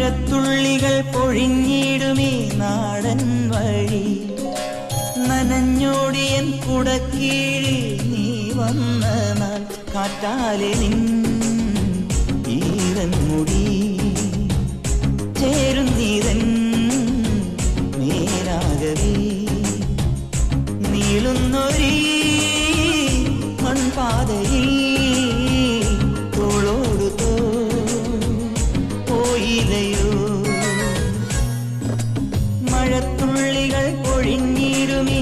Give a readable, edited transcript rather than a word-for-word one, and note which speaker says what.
Speaker 1: മഴത്തുള്ളികൾ പൊഴിഞ്ഞിടുമേ നാടൻ വഴി നനഞ്ഞോടിയൻ കുടക്കീഴിൽ നീ വന്ന നാൾ കാറ്റാലെ നിൻ ഈരൻ മുടി ചേരുന്നീരൻ മേലാകവേ നീളുന്നൊരീ മൺപാതയിൽ തോളോടു പോയില്ലയോ മഴത്തുള്ളികൾ പൊഴിഞ്ഞിരുമേ